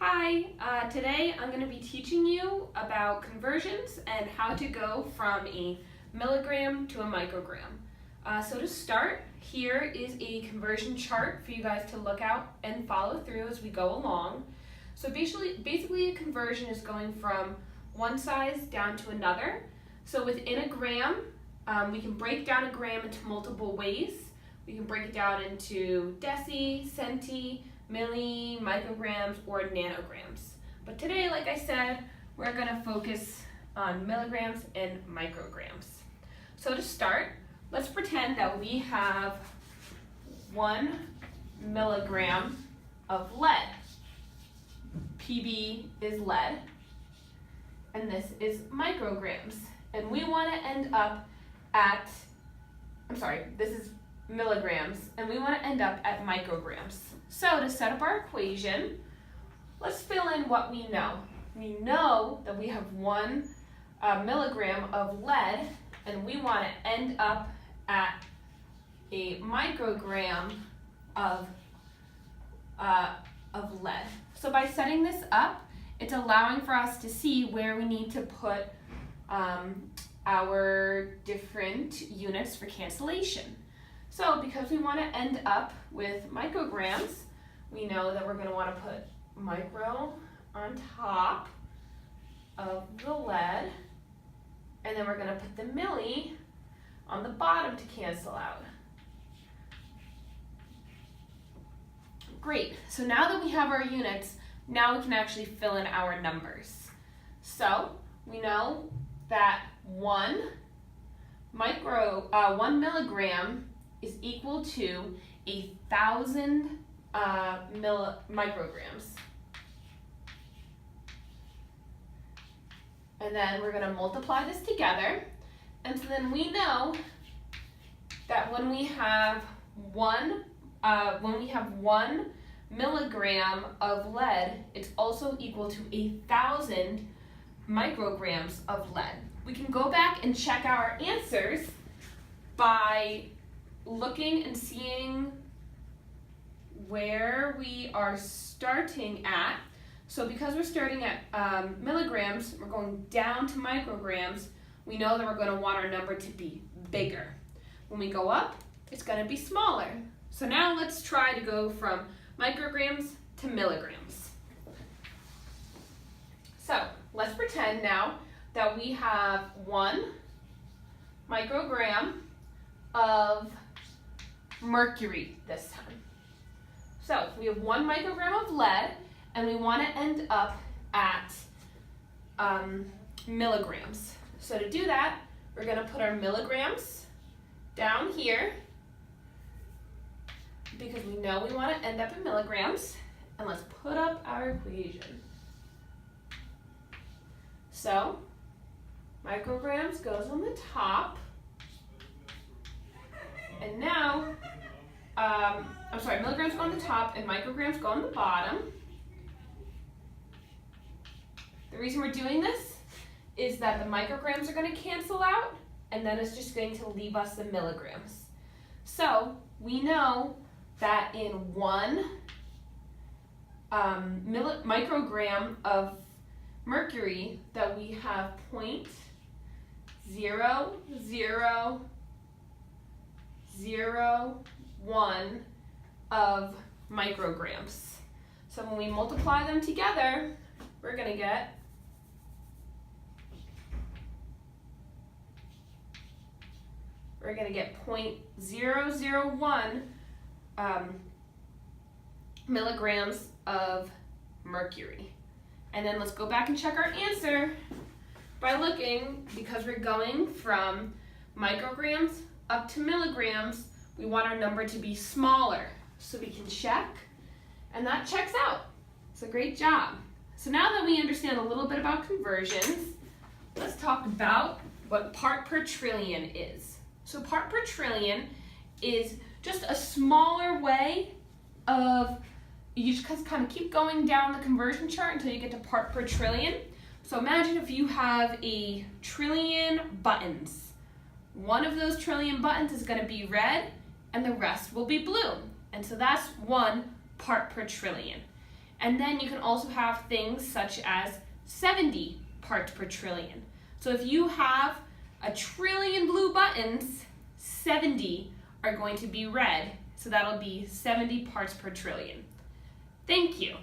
Hi, today I'm going to be teaching you about conversions and how to go from a milligram to a microgram. So to start, here is a conversion chart for you guys to look out and follow through as we go along. So basically a conversion is going from one size down to another. So within a gram, we can break down a gram into multiple ways. We can break it down into deci, centi, milli, micrograms, or nanograms. But today, like I said, we're going to focus on milligrams and micrograms. So to start, let's pretend that we have 1 milligram of lead. PB is lead, and this is micrograms. And we want to end up at, this is milligrams, and we want to end up at micrograms. So to set up our equation, let's fill in what we know. We know that we have 1 milligram of lead, and we want to end up at a microgram of lead. So by setting this up, it's allowing for us to see where we need to put our different units for cancellation. So because we want to end up with micrograms, we know that we're going to want to put micro on top of the lead, and then we're going to put the milli on the bottom to cancel out. Great, so now that we have our units, now we can actually fill in our numbers. So we know that 1 milligram is equal to 1,000 micrograms. And then we're going to multiply this together. And so then we know that when we have 1 milligram of lead, it's also equal to 1,000 micrograms of lead. We can go back and check our answers by looking and seeing where we are starting at. So because we're starting at milligrams, we're going down to micrograms, we know that we're going to want our number to be bigger. When we go up, it's going to be smaller. So now let's try to go from micrograms to milligrams. So let's pretend now that we have 1 microgram of mercury this time. So we have 1 microgram of lead, and we want to end up at milligrams. So to do that, we're going to put our milligrams down here because we know we want to end up in milligrams. And let's put up our equation. So micrograms goes on the top. And now, milligrams go on the top and micrograms go on the bottom. The reason we're doing this is that the micrograms are going to cancel out, and then it's just going to leave us the milligrams. So we know that in 1 microgram of mercury that we have 0.0001 of micrograms. So when we multiply them together, we're going to get we're going to get 0.001 milligrams of mercury. And then let's go back and check our answer by looking, because we're going from micrograms up to milligrams, we want our number to be smaller. So we can check, and that checks out. So great job. So now that we understand a little bit about conversions, let's talk about what part per trillion is. So part per trillion is just a smaller way of, you just kind of keep going down the conversion chart until you get to part per trillion. So imagine if you have a trillion buttons. One of those trillion buttons is going to be red, and the rest will be blue. And so that's 1 part per trillion. And then you can also have things such as 70 parts per trillion. So if you have a trillion blue buttons, 70 are going to be red. So that'll be 70 parts per trillion. Thank you.